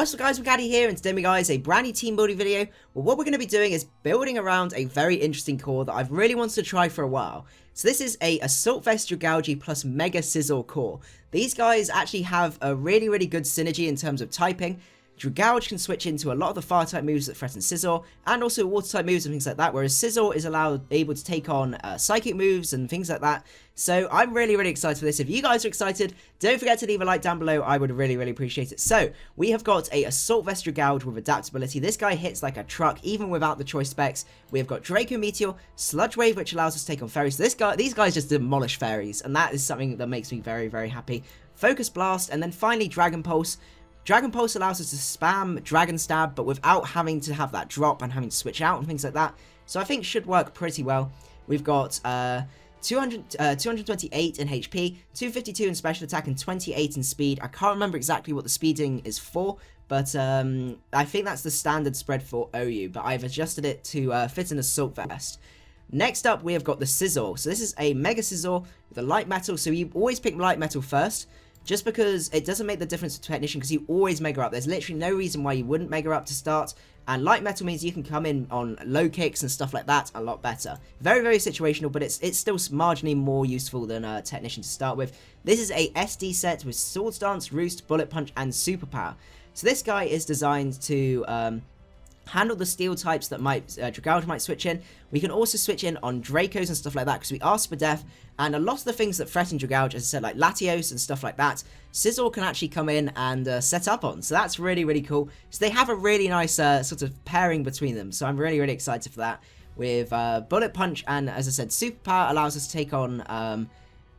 What's up guys, macadii here, and today guys, a brand new team building video. Well, what we're going to be doing is building around a very interesting core that I've really wanted to try for a while. So this is a Assault Vest Dragalge plus Mega Scizor core. These guys actually have a really good synergy in terms of typing. Dragalge can switch into a lot of the fire type moves that threaten Scizor, and also water type moves and things like that, whereas Scizor is able to take on psychic moves and things like that. So I'm really excited for this. If you guys are excited, don't forget to leave a like down below. I would really appreciate it. So we have got a Assault Vest Dragalge with adaptability. This guy hits like a truck even without the choice specs. We have got Draco Meteor, Sludge Wave, which allows us to take on fairies. So these guys just demolish fairies, and that is something that makes me very happy. Focus Blast, and then finally Dragon Pulse. Dragon Pulse allows us to spam Dragon Stab, but without having to have that drop and having to switch out and things like that. So I think should work pretty well. We've got 228 in HP, 252 in special attack, and 28 in speed. I can't remember exactly what the speeding is for, but I think that's the standard spread for OU, but I've adjusted it to fit an Assault Vest. Next up, we have got the Scizor. So this is a Mega Scizor with a Light Metal, so you always pick Light Metal first, just because it doesn't make the difference to Technician, because you always Mega Up. There's literally no reason why you wouldn't Mega Up to start, and Light Metal means you can come in on low kicks and stuff like that a lot better. Very situational, but it's still marginally more useful than Technician to start with. This is a SD set with Swords Dance, Roost, Bullet Punch, and Superpower. So this guy is designed to handle the steel types that Dragalge might switch in. We can also switch in on Dracos and stuff like that, because we are Spadef, and a lot of the things that threaten Dragalge, as I said, like Latios and stuff like that, Scizor can actually come in and set up on. So that's really cool. So they have a really nice sort of pairing between them. So I'm really excited for that. With Bullet Punch and, as I said, Superpower allows us to take on...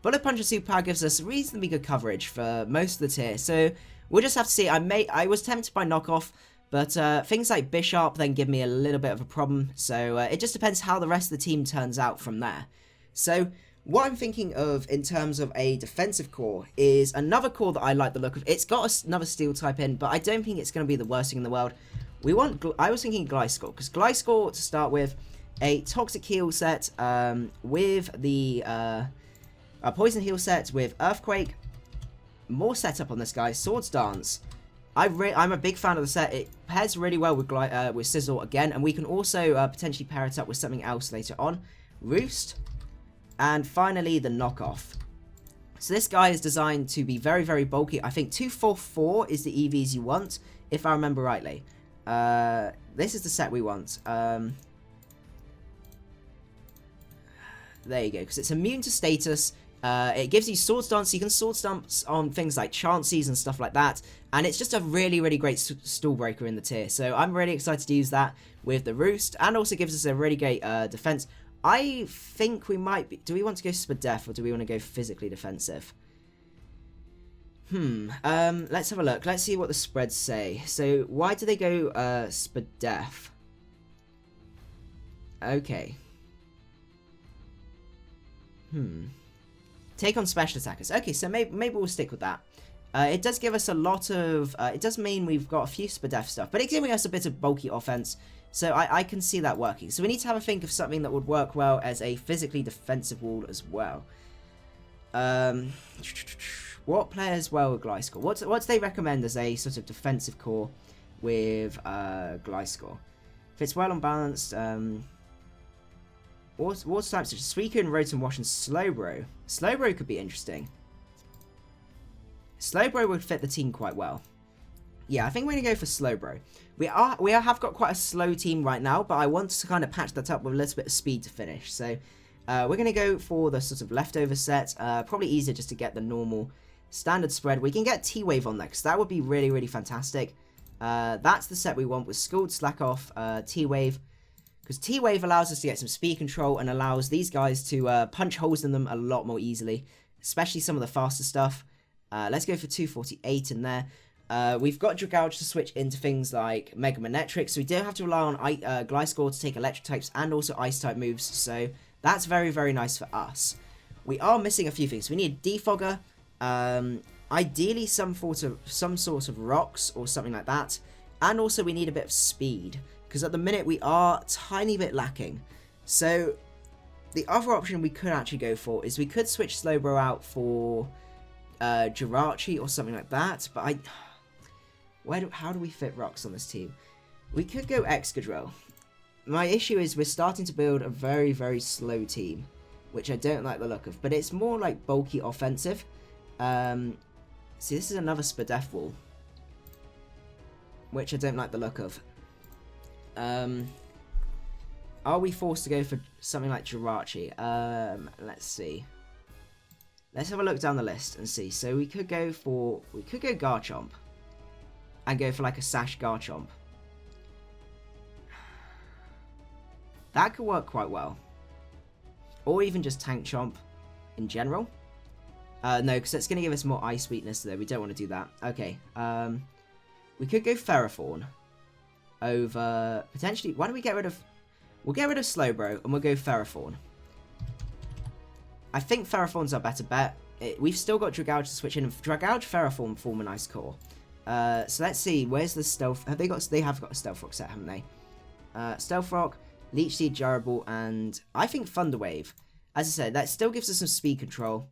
Bullet Punch and Superpower gives us reasonably good coverage for most of the tier. So we'll just have to see. I was tempted by Knockoff, but things like Bishop then give me a little bit of a problem. So it just depends how the rest of the team turns out from there. So what I'm thinking of in terms of a defensive core is another core that I like the look of. It's got another steel type in, but I don't think it's going to be the worst thing in the world. I was thinking Gliscor, because Gliscor, to start with, a Toxic Heal set with the Poison Heal set with Earthquake. More setup on this guy. Swords Dance. I'm a big fan of the set. It pairs really well with Scizor again, and we can also potentially pair it up with something else later on. Roost, and finally the Knockoff. So this guy is designed to be very bulky. I think 244 is the EVs you want, if I remember rightly. This is the set we want. There you go, because it's immune to status. It gives you Swords Dance, so you can Sword Stomps on things like Chanseys and stuff like that, and it's just a really great stall breaker in the tier, so I'm really excited to use that with the Roost, and also gives us a really great defense. I think we might be... Do we want to go Spadef, or do we want to go physically defensive? Let's have a look. Let's see what the spreads say. So, why do they go Spadef? Okay. Take on special attackers. Okay, so maybe we'll stick with that. It does give us a lot of... it does mean we've got a few Spadef stuff, but it's giving us a bit of bulky offense, so I can see that working. So we need to have a think of something that would work well as a physically defensive wall as well. What players well with Gliscor? What do they recommend as a sort of defensive core with Gliscor? Fits well unbalanced. Water types such as Suicune, Rotom Wash, and Slowbro. Slowbro could be interesting. Slowbro would fit the team quite well. Yeah, I think we're going to go for Slowbro. We have got quite a slow team right now, but I want to kind of patch that up with a little bit of speed to finish. So we're going to go for the sort of leftover set. Probably easier just to get the normal standard spread. We can get T-Wave on there, because that would be really fantastic. That's the set we want with Scald, Slack Off, T-Wave. Because T-Wave allows us to get some speed control and allows these guys to punch holes in them a lot more easily, especially some of the faster stuff. Let's go for 248 in there. We've got Dragalge to switch into things like Mega Manetrix, so we don't have to rely on Gliscor to take electric types and also ice type moves, so that's very nice for us. We are missing a few things. We need a Defogger, ideally some sort of rocks or something like that, and also we need a bit of speed, because at the minute we are a tiny bit lacking. So the other option we could actually go for is we could switch Slowbro out for Jirachi or something like that, but How do we fit rocks on this team? We could go Excadrill. My issue is we're starting to build a very, very slow team, which I don't like the look of, but it's more like bulky offensive. See, this is another Spadef wall, which I don't like the look of. Are we forced to go for something like Jirachi? Let's see. Let's have a look down the list and see. So we could go Garchomp and go for like a Sash Garchomp. That could work quite well. Or even just Tank Chomp in general. No, because it's going to give us more ice weakness though. We don't want to do that. Okay. We could go Ferrothorn over potentially. Why don't we get rid of? We'll get rid of Slowbro and we'll go Ferrothorn. I think Ferrothorn's our better bet. We've still got Dragalge to switch in. Dragalge, Ferrothorn form a nice core. So let's see. Where's the Stealth? Have they got? They have got a Stealth Rock set, haven't they? Stealth Rock, Leech Seed, Jarable, and I think Thunder Wave. As I said, that still gives us some speed control,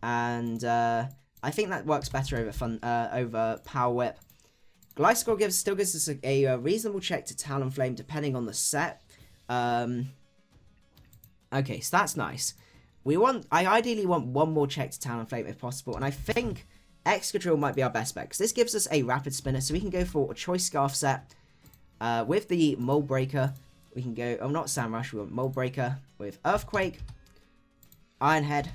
and I think that works better over Power Whip. Gliscor still gives us a reasonable check to Talonflame depending on the set. Okay, so that's nice. I ideally want one more check to Talonflame if possible, and I think Excadrill might be our best bet, because this gives us a Rapid Spinner, so we can go for a Choice Scarf set. With the Mold Breaker, we can go, not Sand Rush, we want Mold Breaker with Earthquake, Iron Head.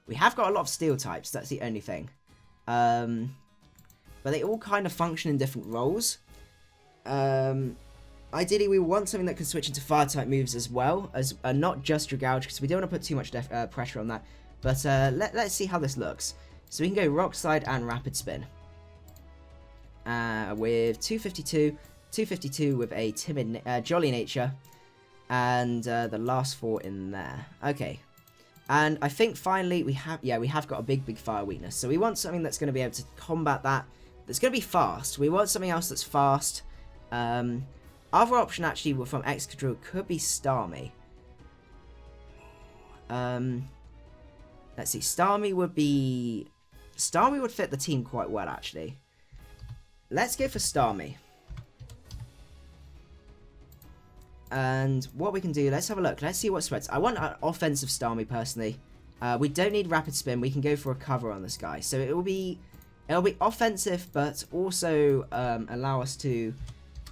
We have got a lot of Steel types, that's the only thing. But they all kind of function in different roles. Ideally, we want something that can switch into Fire-type moves as well, as not just Dragalge, because we don't want to put too much pressure on that. But let's see how this looks. So we can go Rock Slide and Rapid Spin. With 252 with a Timid, Jolly Nature, and the last 4 in there. Okay. And I think finally we have got a big fire weakness. So we want something that's going to be able to combat that. That's going to be fast. We want something else that's fast. Other option actually from Excadrill could be Starmie. Let's see. Starmie would fit the team quite well actually. Let's go for Starmie. And what we can do, let's have a look. Let's see what spreads. I want an offensive Starmie personally. We don't need Rapid Spin. We can go for a cover on this guy. So it'll be offensive, but also allow us to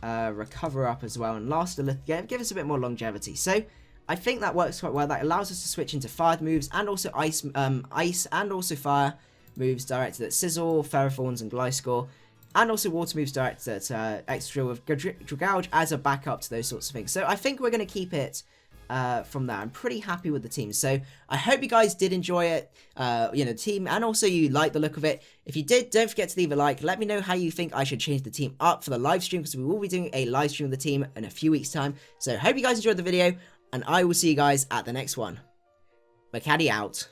recover up as well and last a little. Give us a bit more longevity. So I think that works quite well. That allows us to switch into fired moves and also ice and also fire moves directed at Scizor, Ferrothorns, and Gliscor. And also water moves directed at Excadrill with Dragalge as a backup to those sorts of things. So I think we're going to keep it from there. I'm pretty happy with the team. So I hope you guys did enjoy it, team, and also you like the look of it. If you did, don't forget to leave a like. Let me know how you think I should change the team up for the live stream, because we will be doing a live stream of the team in a few weeks' time. So hope you guys enjoyed the video, and I will see you guys at the next one. Macadii out.